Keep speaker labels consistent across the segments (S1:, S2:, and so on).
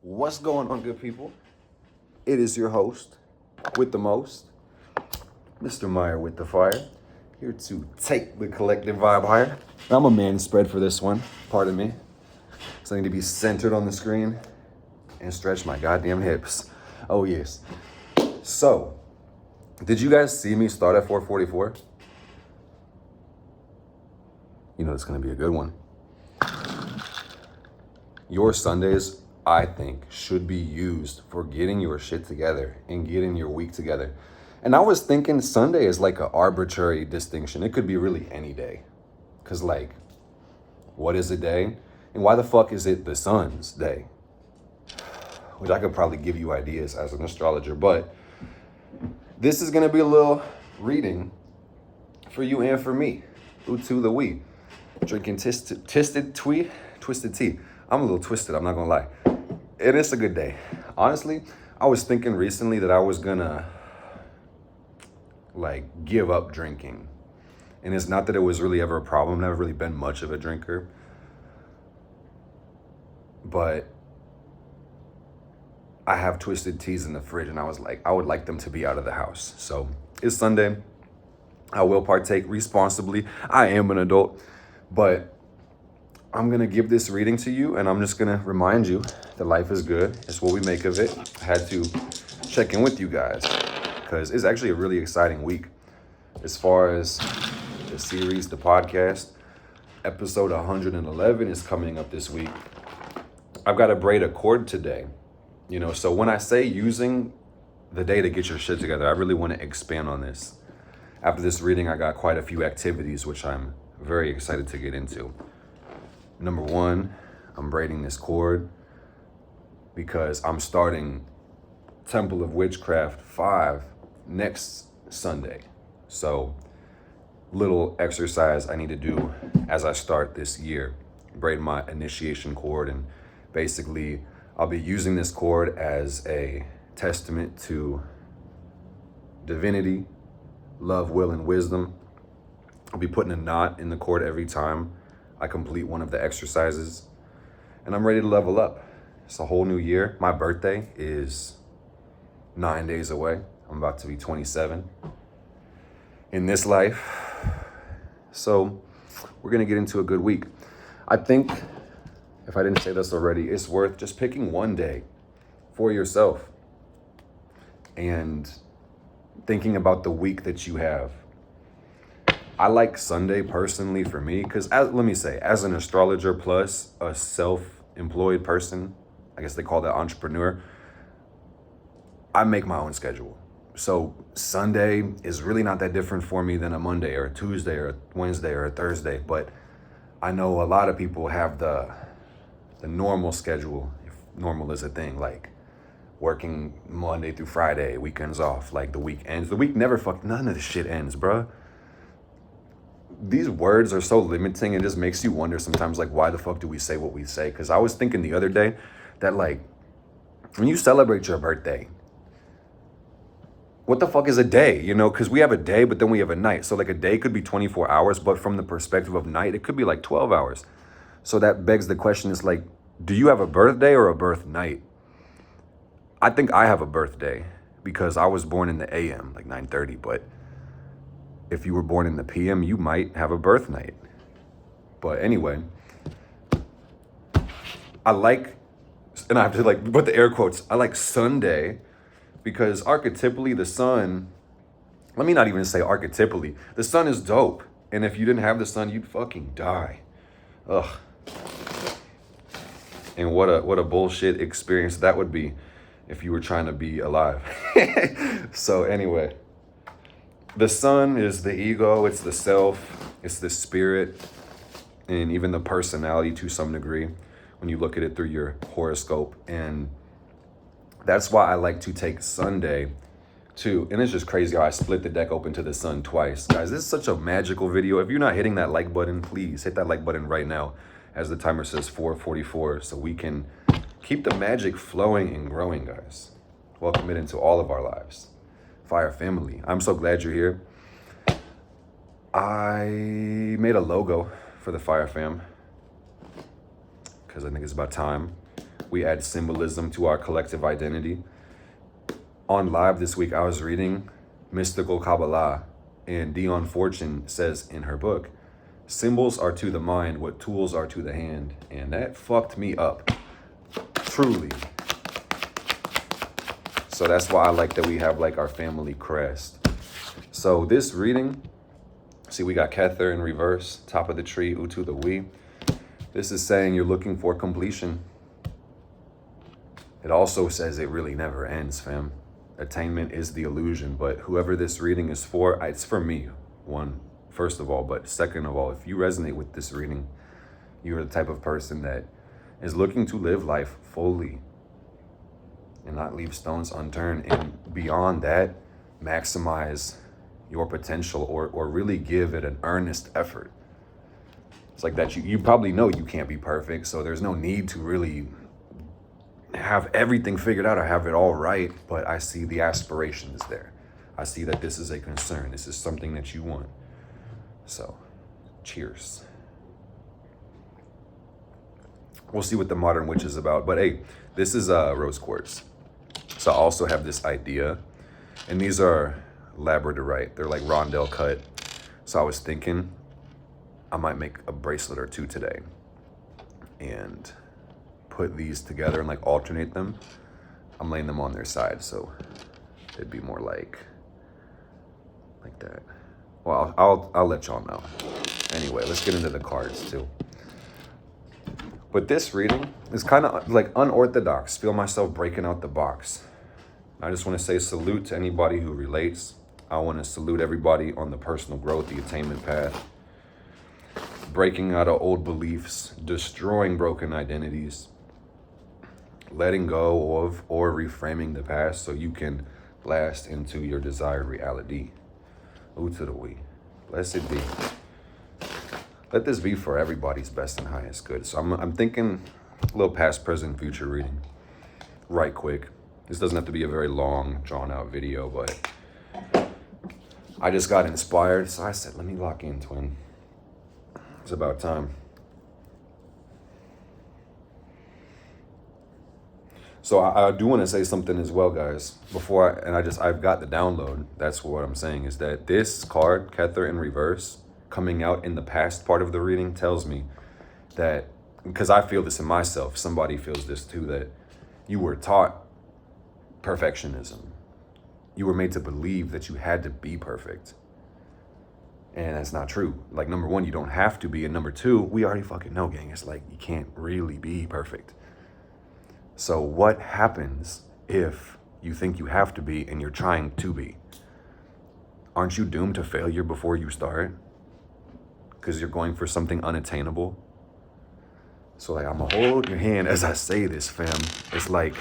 S1: What's going on, good people? It is your host with the most, Mr. Meyer with the fire, here to take the collective vibe higher. I'm a man spread for this one, pardon me. So I need to be centered on the screen and stretch my goddamn hips. Oh yes. So, did you guys see me start at 4:44? You know it's gonna be a good one. Your Sundays, I think, should be used for getting your shit together and getting your week together. And I was thinking Sunday is like an arbitrary distinction. It could be really any day. Cause like, what is a day? And why the fuck is it the sun's day? Which I could probably give you ideas as an astrologer, but this is gonna be a little reading for you and for me. Utu the we. Drinking twisted tea. I'm a little twisted, I'm not gonna lie. It is a good day. Honestly, I was thinking recently that I was gonna like give up drinking. And it's not that it was really ever a problem. I've never really been much of a drinker. But I have twisted teas in the fridge and I was like, I would like them to be out of the house. So it's Sunday. I will partake responsibly. I am an adult, but I'm gonna give this reading to you and I'm just gonna remind you that life is good. It's what we make of it. I had to check in with you guys because it's actually a really exciting week. As far as the series, the podcast, episode 111 is coming up this week. I've got to braid a cord today. You know, so when I say using the day to get your shit together, I really want to expand on this. After this reading, I got quite a few activities, which I'm very excited to get into. Number one, I'm braiding this cord because I'm starting Temple of Witchcraft 5 next Sunday. So, little exercise I need to do as I start this year. Braid my initiation cord, and basically I'll be using this cord as a testament to divinity, love, will, and wisdom. I'll be putting a knot in the cord every time I complete one of the exercises, and I'm ready to level up. It's a whole new year. My birthday is 9 days away. I'm about to be 27 in this life. So we're gonna get into a good week. I think, if I didn't say this already, it's worth just picking one day for yourself and thinking about the week that you have. I like Sunday personally for me, because let me say, as an astrologer plus a self-employed person, I guess they call that entrepreneur, I make my own schedule. So Sunday is really not that different for me than a Monday or a Tuesday or a Wednesday or a Thursday. But I know a lot of people have the normal schedule, if normal is a thing, like working Monday through Friday, weekends off, like the week ends. The week never none of this shit ends, bruh. These words are so limiting, it just makes you wonder sometimes, like, why the fuck do we say what we say? Because I was thinking the other day that, like, when you celebrate your birthday, what the fuck is a day, you know? Because we have a day, but then we have a night. So, like, a day could be 24 hours, but from the perspective of night, it could be, like, 12 hours. So that begs the question, is, like, do you have a birthday or a birth night? I think I have a birthday because I was born in the AM, like 9:30, but if you were born in the PM, you might have a birth night. But anyway, I like, and I have to like put the air quotes, I like Sunday because archetypally the sun, let me not even say archetypally, the sun is dope. And if you didn't have the sun, you'd fucking die. Ugh. And what a bullshit experience that would be if you were trying to be alive. So anyway, the sun is the ego, it's the self, it's the spirit, and even the personality to some degree when you look at it through your horoscope. And that's why I like to take Sunday too. And it's just crazy how I split the deck open to the sun twice. Guys, this is such a magical video. If you're not hitting that like button, please hit that like button right now as the timer says 4:44, so we can keep the magic flowing and growing, guys. Welcome it into all of our lives. Fire family, I'm so glad you're here. I made a logo for the Fire Fam because I think it's about time. We add symbolism to our collective identity. On live this week, I was reading Mystical Kabbalah, and Dion Fortune says in her book, symbols are to the mind what tools are to the hand. And that fucked me up, truly. So that's why I like that we have like our family crest. So this reading, see, we got Kether in reverse, top of the tree, Utu the we. This is saying you're looking for completion. It also says it really never ends, fam. Attainment is the illusion, but whoever this reading is for, it's for me, first of all, but second of all, if you resonate with this reading, you're the type of person that is looking to live life fully and not leave stones unturned, and beyond that, maximize your potential or really give it an earnest effort. It's like that you probably know you can't be perfect, so there's no need to really have everything figured out or have it all right, but I see the aspiration is there. I see that this is a concern. This is something that you want. So, cheers. We'll see what the modern witch is about, but hey, this is rose quartz. So I also have this idea, and these are labradorite. They're like rondelle cut. So I was thinking I might make a bracelet or two today and put these together and like alternate them. I'm laying them on their side, so it'd be more like that. Well, I'll let y'all know. Anyway, let's get into the cards too. But this reading is kind of like unorthodox. Feel myself breaking out the box. I just want to say salute to anybody who relates. I want to salute everybody on the personal growth, the attainment path. Breaking out of old beliefs, destroying broken identities, letting go of or reframing the past so you can blast into your desired reality. Ooh to the we. Blessed be. Let this be for everybody's best and highest good. So I'm thinking a little past, present, future reading. Right quick. This doesn't have to be a very long, drawn out video, but I just got inspired. So I said, let me lock in, twin. It's about time. So I do want to say something as well, guys. I've got the download. That's what I'm saying, is that this card, Kether in reverse, coming out in the past part of the reading tells me that, because I feel this in myself, somebody feels this too, that you were taught perfectionism. You were made to believe that you had to be perfect. And that's not true. Like, number one, you don't have to be. And number two, we already fucking know, gang. It's like, you can't really be perfect. So what happens if you think you have to be and you're trying to be? Aren't you doomed to failure before you start? Because you're going for something unattainable. So like, I'm gonna hold your hand as I say this, fam. It's like,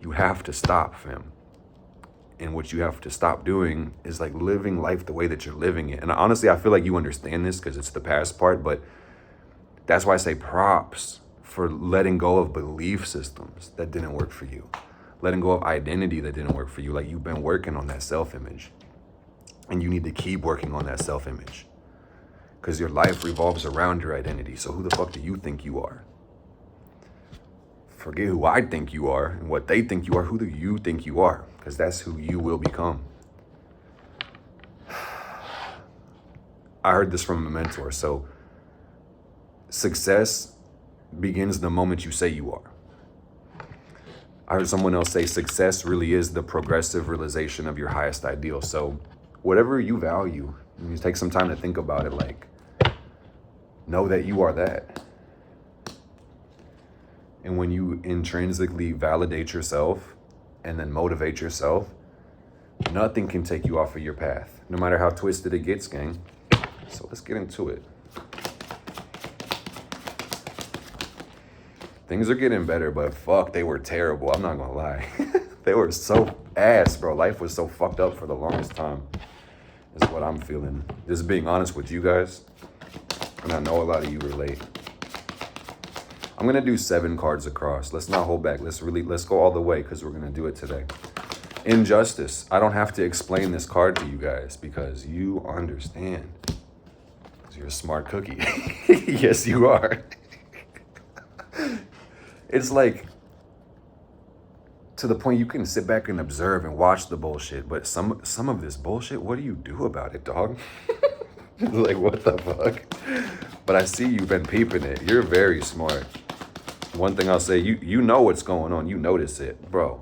S1: you have to stop, fam. And what you have to stop doing is like living life the way that you're living it. And honestly, I feel like you understand this because it's the past part, but that's why I say props for letting go of belief systems that didn't work for you. Letting go of identity that didn't work for you. Like, you've been working on that self-image. And you need to keep working on that self-image. Because your life revolves around your identity. So who the fuck do you think you are? Forget who I think you are and what they think you are. Who do you think you are? Because that's who you will become. I heard this from a mentor. So success begins the moment you say you are. I heard someone else say success really is the progressive realization of your highest ideal. So whatever you value, you take some time to think about it, like, know that you are that. And when you intrinsically validate yourself and then motivate yourself, nothing can take you off of your path, no matter how twisted it gets, gang. So let's get into it. Things are getting better, but fuck, they were terrible. I'm not gonna lie. They were so ass, bro. Life was so fucked up for the longest time. Is what I'm feeling. Just being honest with you guys. And I know a lot of you relate. I'm gonna do 7 cards across. Let's not hold back. Let's go all the way, because we're gonna do it today. Injustice. I don't have to explain this card to you guys because you understand. Because you're a smart cookie. Yes, you are. It's like, to the point you can sit back and observe and watch the bullshit, but some of this bullshit, what do you do about it, dog? Like, what the fuck? But I see you've been peeping it. You're very smart. One thing I'll say, you know what's going on. You notice it, bro.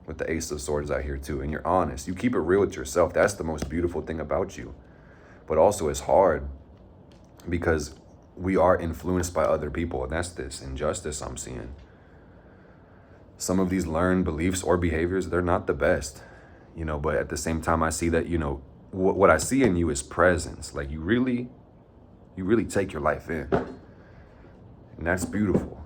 S1: With the Ace of Swords out here too, and you're honest. You keep it real with yourself. That's the most beautiful thing about you. But also it's hard because we are influenced by other people, and that's this injustice I'm seeing. Some of these learned beliefs or behaviors, they're not the best, but at the same time, I see that, what I see in you is presence. Like you really take your life in, and that's beautiful.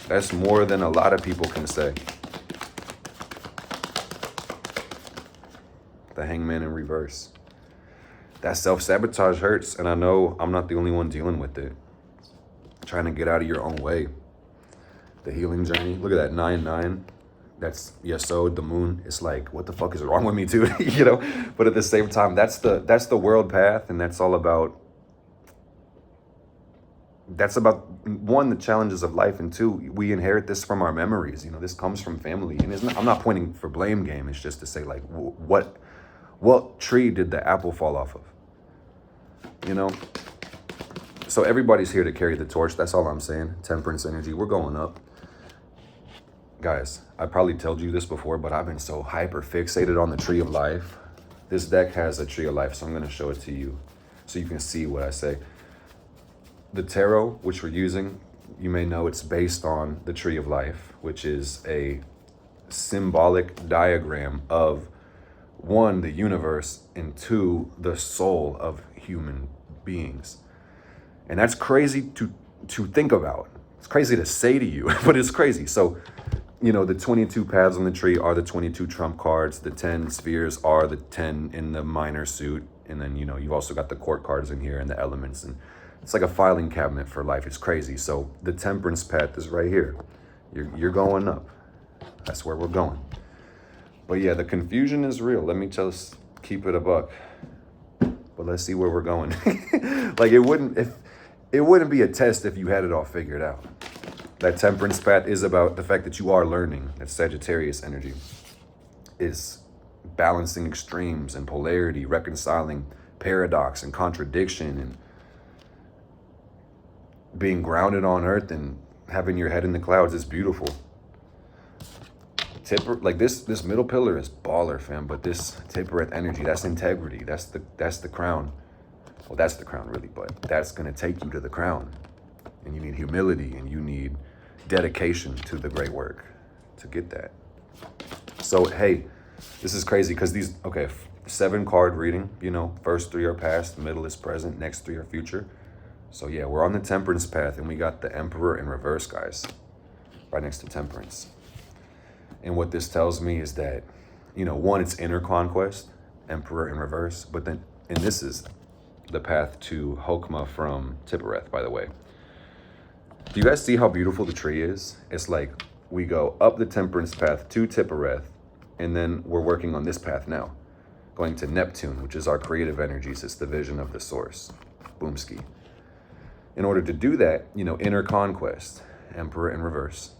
S1: That's more than a lot of people can say. The Hangman in reverse. That self-sabotage hurts, and I know I'm not the only one dealing with it. Trying to get out of your own way. The healing journey. Look at that 9-9. That's Yesod, the moon. It's like, what the fuck is wrong with me too? But at the same time, that's the world path, and that's all about. That's about, one, the challenges of life, and two, we inherit this from our memories. This comes from family, and I'm not pointing for blame game. It's just to say, like, what tree did the apple fall off of? So everybody's here to carry the torch. That's all I'm saying. Temperance energy. We're going up. Guys, I probably told you this before, but I've been so hyper fixated on the tree of life. This deck has a tree of life, so I'm going to show it to you so you can see what I say. The tarot, which we're using, you may know it's based on the tree of life, which is a symbolic diagram of, one, the universe, and two, the soul of human beings. And that's crazy to think about. It's crazy to say to you, but it's crazy. So, the 22 paths on the tree are the 22 trump cards. The 10 spheres are the 10 in the minor suit. And then, you've also got the court cards in here and the elements. And it's like a filing cabinet for life. It's crazy. So the temperance path is right here. You're going up. That's where we're going. But yeah, the confusion is real. Let me just keep it a buck. But let's see where we're going. Like it wouldn't be a test if you had it all figured out. That temperance path is about the fact that you are learning. That Sagittarius energy is balancing extremes and polarity, reconciling paradox and contradiction, and being grounded on earth and having your head in the clouds. Is beautiful. Like this middle pillar is baller, fam. But this Tippereth energy, that's integrity. That's the crown. Well, that's the crown really, but that's gonna take you to the crown. And you need humility, and you need dedication to the great work to get that. So, hey, this is crazy because 7 card reading, first 3 are past, middle is present, next 3 are future. So yeah, we're on the temperance path, and we got the Emperor in reverse, guys, right next to temperance. And what this tells me is that, one, it's inner conquest, Emperor in reverse, but then, and this is the path to Hokmah from Tippereth, by the way. Do you guys see how beautiful the tree is? It's like we go up the temperance path to Tippereth, and then we're working on this path now, going to Neptune, which is our creative energies. It's the vision of the source. Boomski. In order to do that, inner conquest, Emperor in reverse,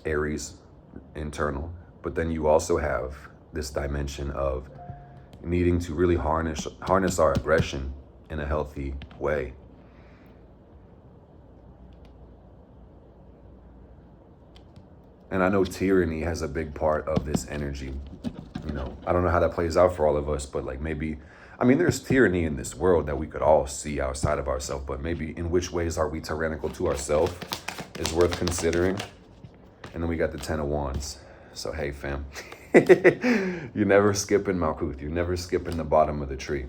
S1: Aries, internal. But then you also have this dimension of needing to really harness our aggression in a healthy way. And I know tyranny has a big part of this energy. I don't know how that plays out for all of us, but there's tyranny in this world that we could all see outside of ourselves, but maybe in which ways are we tyrannical to ourselves is worth considering. And then we got the 10 of Wands. So, hey, fam, you're never skipping Malkuth. You're never skipping the bottom of the tree.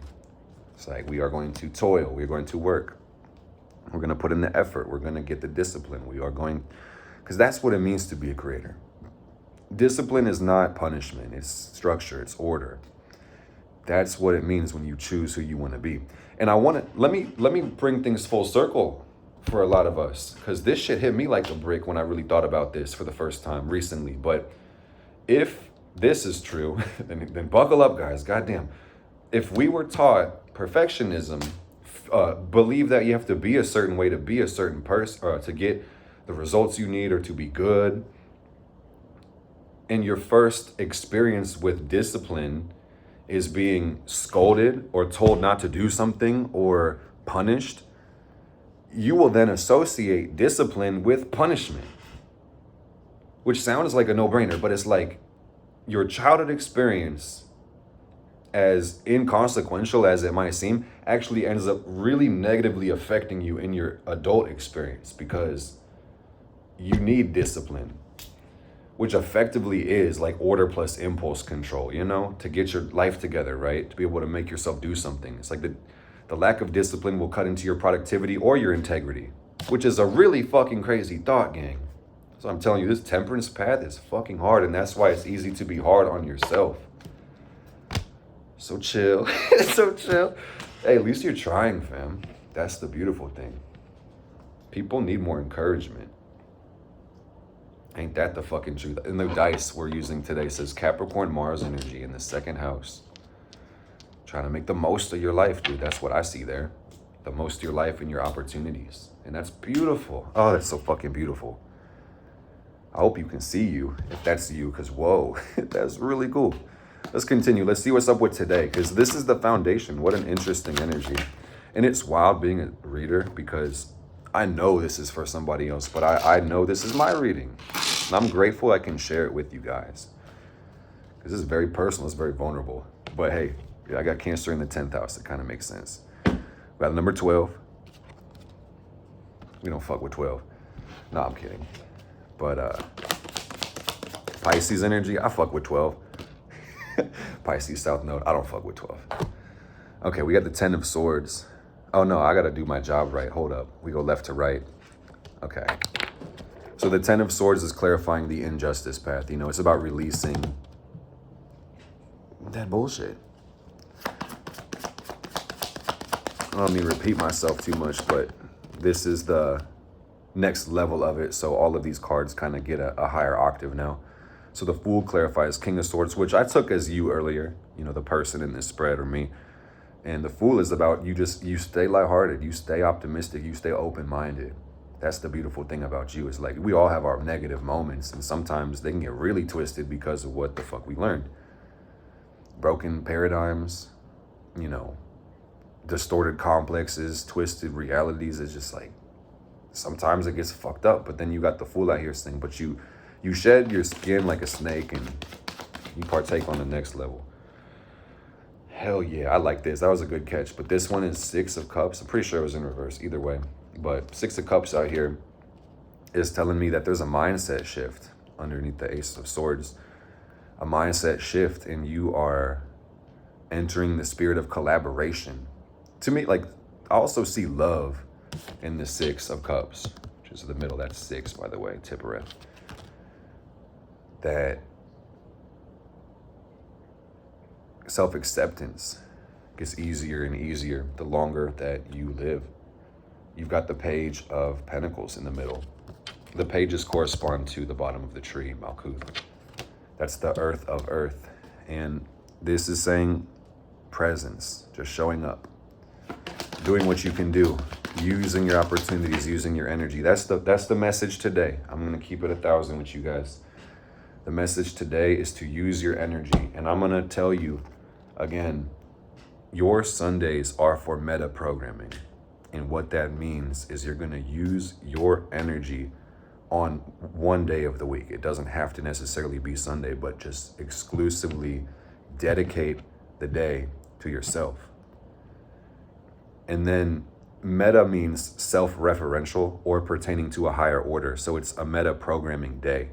S1: It's like we are going to toil. We're going to work. We're going to put in the effort. We're going to get the discipline. We are going, because that's what it means to be a creator. Discipline is not punishment. It's structure. It's order. That's what it means when you choose who you want to be. And let me bring things full circle for a lot of us, because this shit hit me like a brick when I really thought about this for the first time recently. But if this is true, then buckle up, guys. Goddamn. If we were taught perfectionism believe that you have to be a certain way to be a certain person, or to get the results you need, or to be good. And your first experience with discipline is being scolded or told not to do something or punished. You will then associate discipline with punishment, which sounds like a no-brainer, but it's like your childhood experience, as inconsequential as it might seem, actually ends up really negatively affecting you in your adult experience, because you need discipline, which effectively is like order plus impulse control, you know, to get your life together, right? To be able to make yourself do something. It's like the lack of discipline will cut into your productivity or your integrity, which is a really fucking crazy thought, gang. So I'm telling you, this temperance path is fucking hard, and that's why it's easy to be hard on yourself. So chill. So chill. Hey, at least you're trying, fam. That's the beautiful thing. People need more encouragement. Ain't that the fucking truth? And the dice we're using today says Capricorn Mars energy in the second house. Trying to make the most of your life, dude. That's what I see there. The most of your life and your opportunities. And that's beautiful. Oh, that's so fucking beautiful. I hope you can see you, if that's you, because whoa, that's really cool. Let's continue. Let's see what's up with today, because this is the foundation. What an interesting energy. And it's wild being a reader, because I know this is for somebody else, but I know this is my reading. And I'm grateful I can share it with you guys, because this is very personal. It's very vulnerable. But hey, I got Cancer in the 10th house. It kind of makes sense. We got number 12. We don't fuck with 12. No, I'm kidding. But Pisces energy, I fuck with 12. Pisces South Node, I don't fuck with 12. Okay, we got the 10 of Swords. Oh no, I gotta do my job right. Hold up. We go left to right. Okay. So the 10 of Swords is clarifying the injustice path. You know, it's about releasing that bullshit. I don't mean to repeat myself too much, but this is the next level of it. So all of these cards kind of get a higher octave now. So the Fool clarifies King of Swords, which I took as you earlier, you know, the person in this spread, or me. And the Fool is about you stay lighthearted, you stay optimistic, you stay open-minded. That's the beautiful thing about you. Is like, we all have our negative moments, and sometimes they can get really twisted because of what the fuck we learned. Broken paradigms, you know, distorted complexes, twisted realities. It's just like, sometimes it gets fucked up, but then you got the Fool out here saying, but you shed your skin like a snake and you partake on the next level. Hell yeah, I like this. That was a good catch. But this one is 6 of Cups. I'm pretty sure it was in reverse either way. But 6 of Cups out here is telling me that there's a mindset shift underneath the Ace of Swords. A mindset shift, and you are entering the spirit of collaboration. To me, like, I also see love in the 6 of Cups, which is the middle. That's 6, by the way, Tippereth. That self-acceptance gets easier and easier the longer that you live. You've got the Page of Pentacles in the middle. The pages correspond to the bottom of the tree, Malkuth. That's the earth of earth. And this is saying presence, just showing up, doing what you can do, using your opportunities, using your energy. That's the message today. I'm going to keep it 1,000 with you guys. The message today is to use your energy. And I'm going to tell you again, your Sundays are for metaprogramming. And what that means is you're going to use your energy on one day of the week. It doesn't have to necessarily be Sunday, but just exclusively dedicate the day to yourself. And then meta means self-referential or pertaining to a higher order. So it's a metaprogramming day.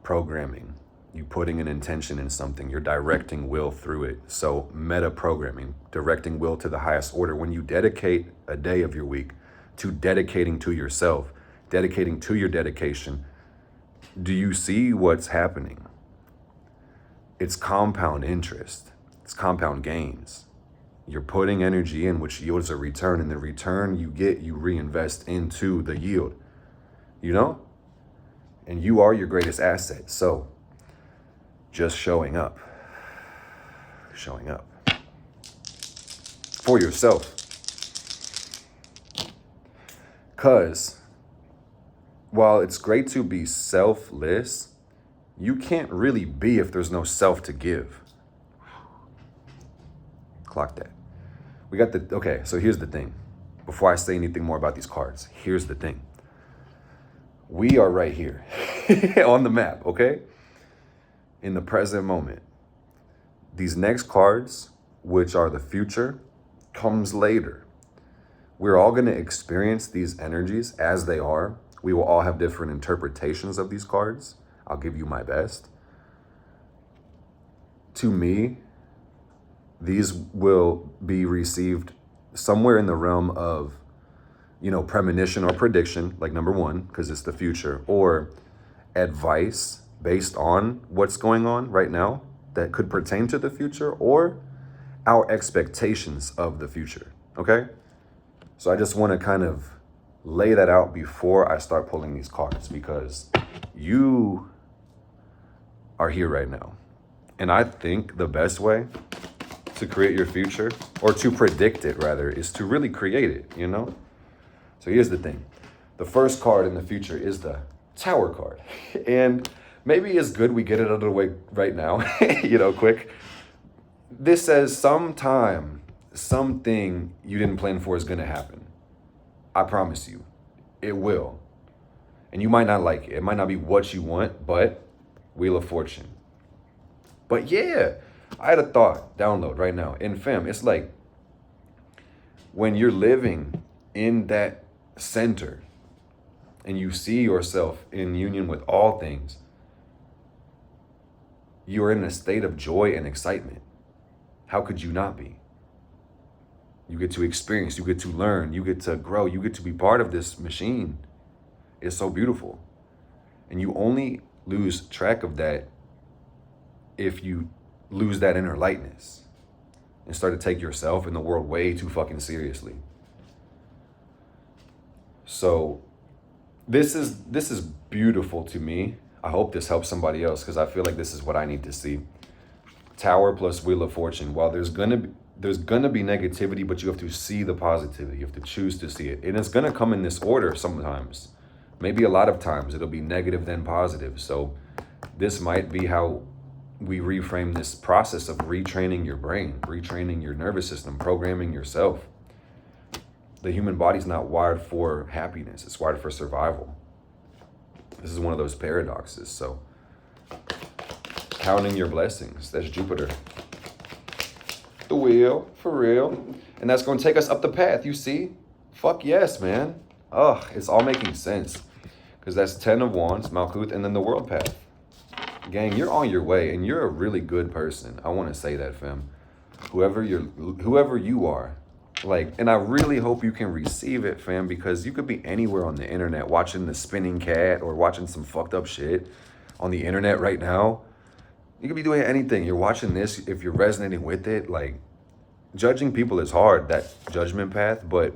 S1: Programming, you putting an intention in something, you're directing will through it. So metaprogramming, directing will to the highest order. When you dedicate a day of your week to dedicating to yourself, dedicating to your dedication, do you see what's happening? It's compound interest. It's compound gains. You're putting energy in, which yields a return, and the return you get, you reinvest into the yield, you know? And you are your greatest asset. So just showing up for yourself. Because while it's great to be selfless, you can't really be if there's no self to give. Clock that. Okay, so here's the thing. Before I say anything more about these cards, here's the thing. We are right here on the map, okay? In the present moment. These next cards, which are the future, comes later. We're all going to experience these energies as they are. We will all have different interpretations of these cards. I'll give you my best. To me, these will be received somewhere in the realm of, premonition or prediction, like number one, because it's the future, or advice based on what's going on right now that could pertain to the future, or our expectations of the future, okay? So I just want to kind of lay that out before I start pulling these cards, because you are here right now. And I think the best way to create your future, or to predict it rather, is to really create it, So here's the thing. The first card in the future is the Tower card. And maybe it's good we get it out of the way right now, quick. This says sometime, something you didn't plan for is going to happen. I promise you, it will. And you might not like it. It might not be what you want, but Wheel of Fortune. But yeah, I had a thought, download right now. And fam, it's like when you're living in that center and you see yourself in union with all things, you are in a state of joy and excitement. How could you not be? You get to experience, you get to learn, you get to grow, you get to be part of this machine. It's so beautiful. And you only lose track of that if you lose that inner lightness and start to take yourself and the world way too fucking seriously. So this is beautiful to me. I hope this helps somebody else, because I feel like this is what I need to see. Tower plus Wheel of Fortune. While there's gonna be negativity, but you have to see the positivity. You have to choose to see it. And it's gonna come in this order sometimes. Maybe a lot of times it'll be negative then positive. So this might be how we reframe this process of retraining your brain, retraining your nervous system, programming yourself. The human body's not wired for happiness. It's wired for survival. This is one of those paradoxes. So counting your blessings, that's Jupiter. The wheel, for real. And that's going to take us up the path, you see? Fuck yes, man. Ugh, it's all making sense. Because that's 10 of Wands, Malkuth, and then the world path. Gang, you're on your way, and you're a really good person. I want to say that, fam. Whoever you are. And I really hope you can receive it, fam, because you could be anywhere on the internet watching the spinning cat or watching some fucked up shit on the internet right now. You could be doing anything. You're watching this, if you're resonating with it, judging people is hard, that judgment path. But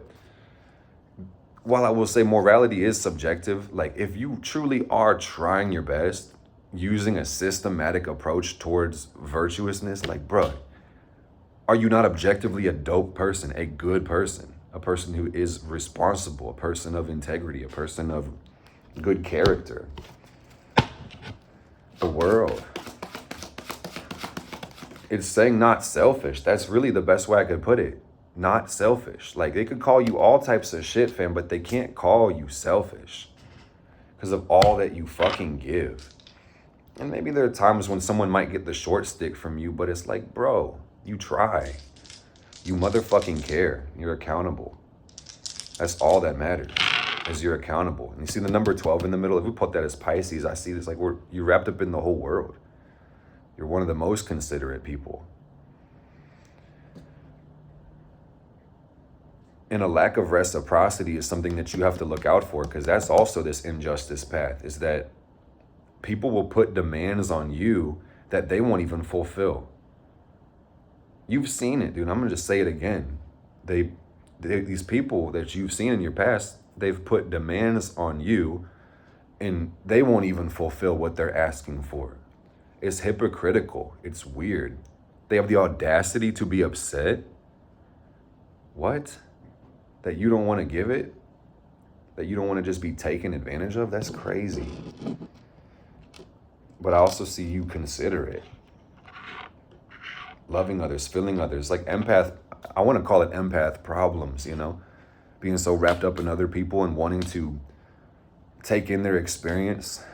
S1: while I will say morality is subjective, if you truly are trying your best, using a systematic approach towards virtuousness, bruh, are you not objectively a dope person, a good person, a person who is responsible, a person of integrity, a person of good character? The world. It's saying not selfish. That's really the best way I could put it. Not selfish. They could call you all types of shit, fam, but they can't call you selfish because of all that you fucking give. And maybe there are times when someone might get the short stick from you, but it's bro, you try. You motherfucking care. You're accountable. That's all that matters, is you're accountable. And you see the number 12 in the middle? If we put that as Pisces, I see this you're wrapped up in the whole world. You're one of the most considerate people. And a lack of reciprocity is something that you have to look out for, because that's also this injustice path, is that people will put demands on you that they won't even fulfill. You've seen it, dude. I'm going to just say it again. These people that you've seen in your past, they've put demands on you and they won't even fulfill what they're asking for. It's hypocritical. It's weird. They have the audacity to be upset. What? That you don't want to give it? that you don't want to just be taken advantage of? That's crazy. But I also see you considerate, loving others, feeling others, like empath. I want to call it empath problems, you know, being so wrapped up in other people and wanting to take in their experience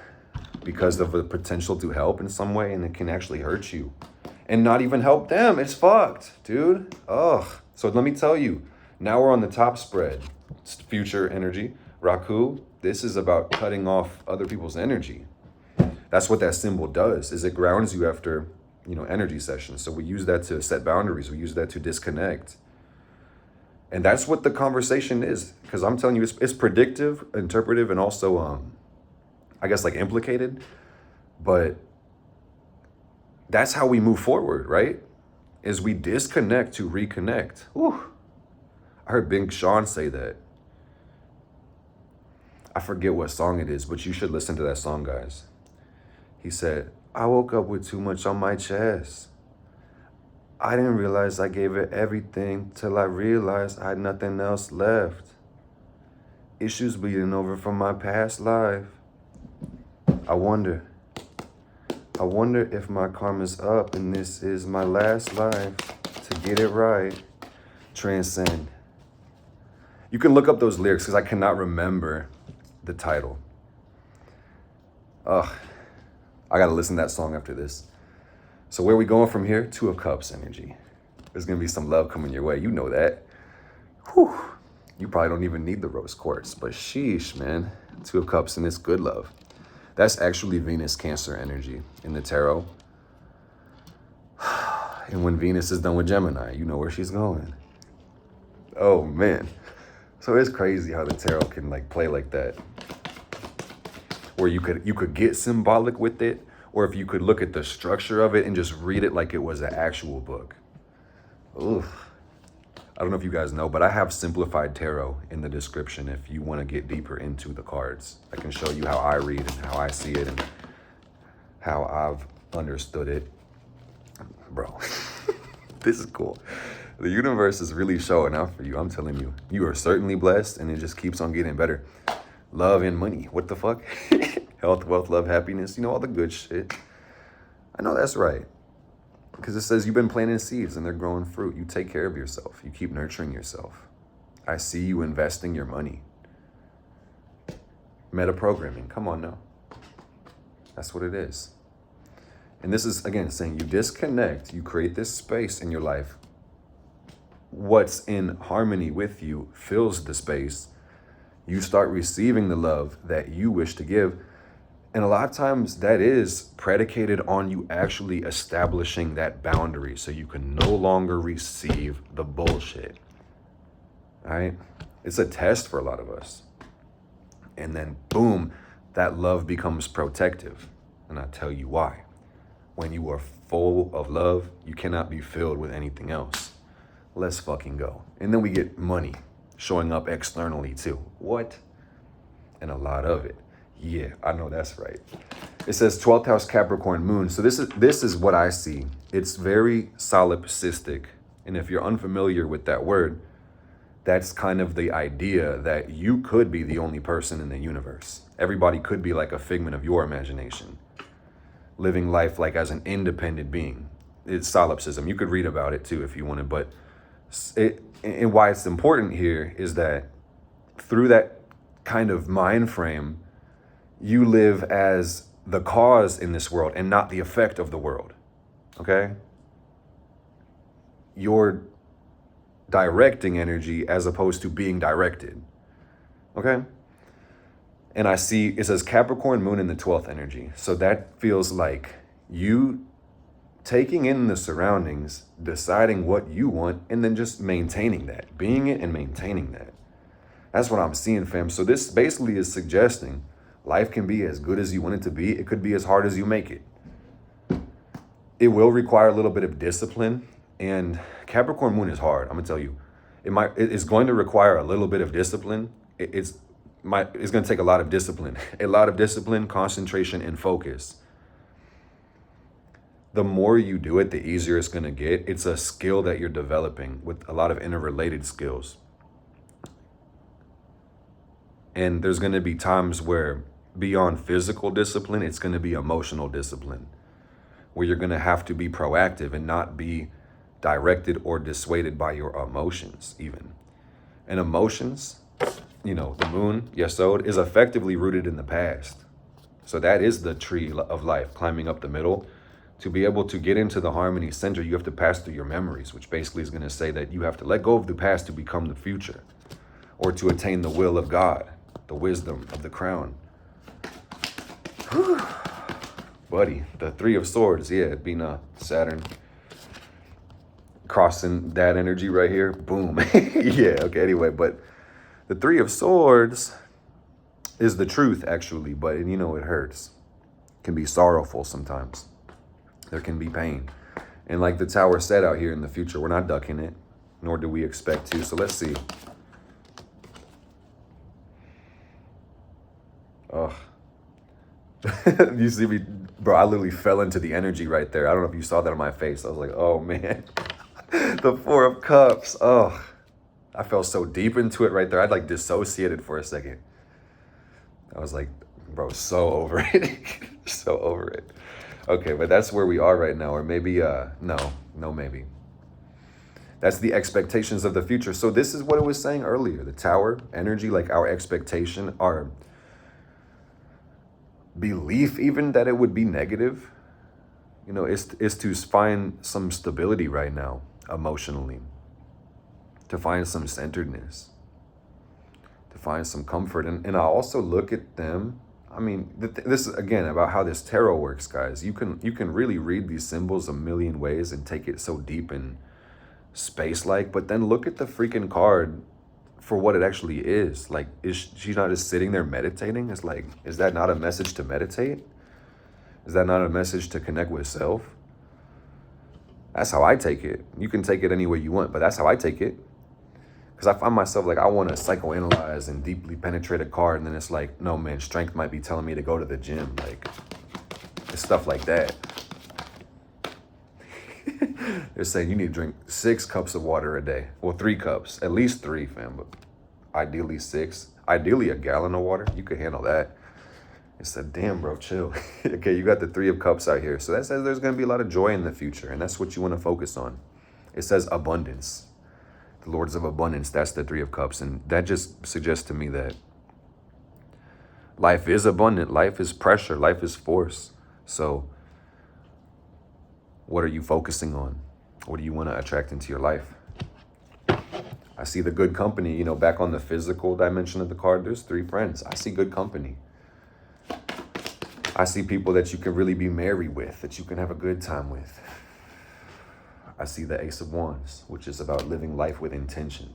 S1: because of the potential to help in some way, and it can actually hurt you and not even help them. It's fucked, dude. Ugh. So let me tell you, now we're on the top spread. It's future energy. Raku, this is about cutting off other people's energy. That's what that symbol does, is it grounds you after, you know, energy sessions. So we use that to set boundaries. We use that to disconnect. And that's what the conversation is. Because I'm telling you, it's predictive, interpretive, and also, I guess, like implicated. But that's how we move forward, right? Is we disconnect to reconnect. Whew. I heard Big Sean say that. I forget what song it is, but you should listen to that song, guys. He said, I woke up with too much on my chest. I didn't realize I gave it everything till I realized I had nothing else left. Issues bleeding over from my past life. I wonder if my karma's up and this is my last life to get it right. Transcend. You can look up those lyrics because I cannot remember the title. Ugh, I gotta listen to that song after this. So where are we going from here? Two of Cups energy. There's gonna be some love coming your way. You know that. Whew. You probably don't even need the rose quartz, but sheesh, man. Two of Cups and it's good love. That's actually Venus Cancer energy in the tarot. And when Venus is done with Gemini, you know where she's going. Oh man. So it's crazy how the tarot can like play like that. Or you could get symbolic with it, or if you could look at the structure of it and just read it like it was an actual book. Ugh. I don't know if you guys know, but I have simplified tarot in the description if you want to get deeper into the cards. I can show you how I read and how I see it and how I've understood it. Bro, this is cool. The universe is really showing out for you. I'm telling you, you are certainly blessed and it just keeps on getting better. Love and money. What the fuck? Health, wealth, love, happiness. You know, all the good shit. I know that's right. Because it says you've been planting seeds and they're growing fruit. You take care of yourself. You keep nurturing yourself. I see you investing your money. Metaprogramming. Come on now. That's what it is. And this is, again, saying you disconnect. You create this space in your life. What's in harmony with you fills the space. You start receiving the love that you wish to give. And a lot of times that is predicated on you actually establishing that boundary so you can no longer receive the bullshit. All right? It's a test for a lot of us. And then boom, that love becomes protective. And I'll tell you why. When you are full of love, you cannot be filled with anything else. Let's fucking go. And then we get money showing up externally too. What? And a lot of it. Yeah, I know that's right. It says 12th house Capricorn moon. So this is what I see. It's very solipsistic. And if you're unfamiliar with that word, that's kind of the idea that you could be the only person in the universe. Everybody could be like a figment of your imagination, living life like as an independent being. It's solipsism. You could read about it too if you wanted, but and why it's important here is that through that kind of mind frame, you live as the cause in this world and not the effect of the world, okay? You're directing energy as opposed to being directed, okay? And I see, it says Capricorn moon in the 12th energy. So that feels like you taking in the surroundings, deciding what you want, and then just maintaining that, being it and maintaining that. That's what I'm seeing, fam. So this basically is suggesting life can be as good as you want it to be. It could be as hard as you make it. It will require a little bit of discipline, and Capricorn moon is hard. I'm gonna tell you, it's going to require a little bit of discipline. It's going to take a lot of discipline, concentration, and focus. The more you do it, the easier it's going to get. It's a skill that you're developing with a lot of interrelated skills. And there's going to be times where beyond physical discipline, it's going to be emotional discipline, where you're going to have to be proactive and not be directed or dissuaded by your emotions even. And emotions, the moon, Yesod, is effectively rooted in the past. So that is the tree of life, climbing up the middle. To be able to get into the harmony center, you have to pass through your memories, which basically is going to say that you have to let go of the past to become the future, or to attain the will of God, the wisdom of the crown. Whew. Buddy, the Three of Swords, yeah, being a Saturn. Crossing that energy right here, boom. Yeah, okay, anyway, but the Three of Swords is the truth, actually, but it hurts. It can be sorrowful sometimes. There can be pain. And like the Tower said out here in the future, we're not ducking it, nor do we expect to. So let's see. Ugh. You see me, bro, I literally fell into the energy right there. I don't know if you saw that on my face. I was like, oh man. The Four of Cups. Oh, I fell so deep into it right there. I'd like dissociated for a second. I was like, bro, so over it. So over it. Okay, but that's where we are right now. Or maybe, maybe. That's the expectations of the future. So this is what it was saying earlier. The Tower energy, like our expectation, our belief even that it would be negative, is to find some stability right now, emotionally, to find some centeredness, to find some comfort. And I also look at them. I mean, this is again about how this tarot works, guys. You can really read these symbols a million ways and take it so deep and space-like, but then look at the freaking card for what it actually is. Like, is she not just sitting there meditating? It's like, is that not a message to meditate? Is that not a message to connect with self? That's how I take it. You can take it any way you want, but that's how I take it. Because I find myself like, I want to psychoanalyze and deeply penetrate a card, and then it's like, no, man, strength might be telling me to go to the gym. Like, it's stuff like that. They're saying you need to drink 6 cups of water a day. Well, 3 cups, at least 3, fam, but ideally 6. Ideally a gallon of water. You could handle that. It's a damn, bro, chill. Okay, you got the 3 of Cups out here. So that says there's going to be a lot of joy in the future, and that's what you want to focus on. It says abundance. The Lords of Abundance, that's the 3 of Cups. And that just suggests to me that life is abundant. Life is pressure. Life is force. So what are you focusing on? What do you want to attract into your life? I see the good company, back on the physical dimension of the card, there's 3 friends. I see good company. I see people that you can really be merry with, that you can have a good time with. I see the Ace of Wands, which is about living life with intention.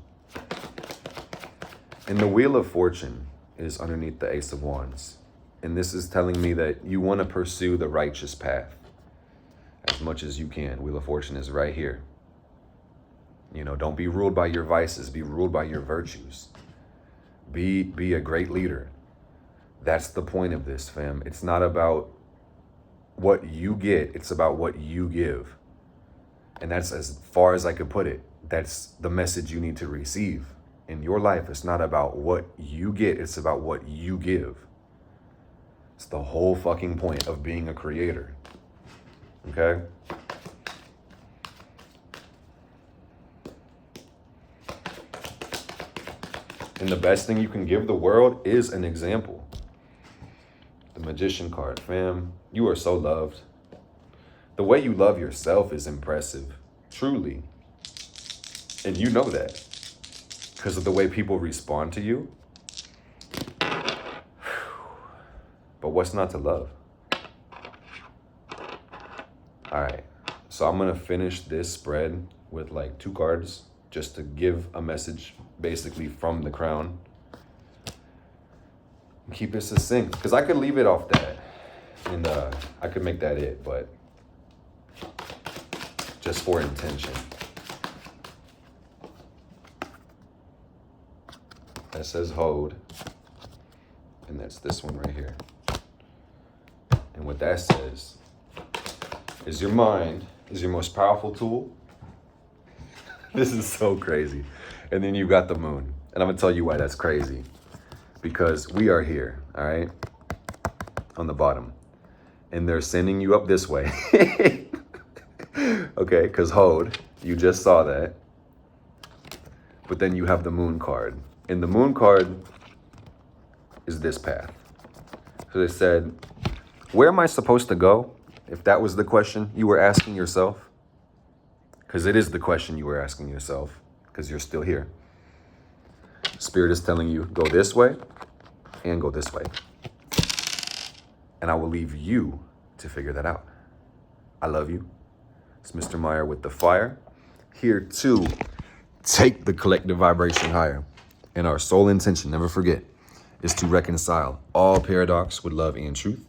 S1: And the Wheel of Fortune is underneath the Ace of Wands. And this is telling me that you want to pursue the righteous path as much as you can. Wheel of Fortune is right here. Don't be ruled by your vices. Be ruled by your virtues. Be a great leader. That's the point of this, fam. It's not about what you get. It's about what you give. And that's as far as I could put it. That's the message you need to receive in your life. It's not about what you get. It's about what you give. It's the whole fucking point of being a creator. Okay? And the best thing you can give the world is an example. The Magician card, fam. You are so loved. The way you love yourself is impressive, truly. And you know that because of the way people respond to you. But what's not to love? All right, so I'm gonna finish this spread with like 2 cards just to give a message basically from the crown. Keep it succinct, because I could leave it off that and I could make that it, but just for intention. That says hold, and that's this one right here. And what that says is your mind is your most powerful tool. This is so crazy. And then you got the moon. And I'm gonna tell you why that's crazy. because we are here, all right, on the bottom. And they're sending you up this way. Okay, because hold, you just saw that. But then you have the moon card. And the moon card is this path. So they said, where am I supposed to go? If that was the question you were asking yourself, because it is the question you were asking yourself, because you're still here. Spirit is telling you, go this way and go this way. And I will leave you to figure that out. I love you. It's Mr. Meyer with the fire, here to take the collective vibration higher. And our sole intention, never forget, is to reconcile all paradox with love and truth.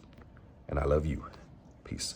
S1: And I love you. Peace.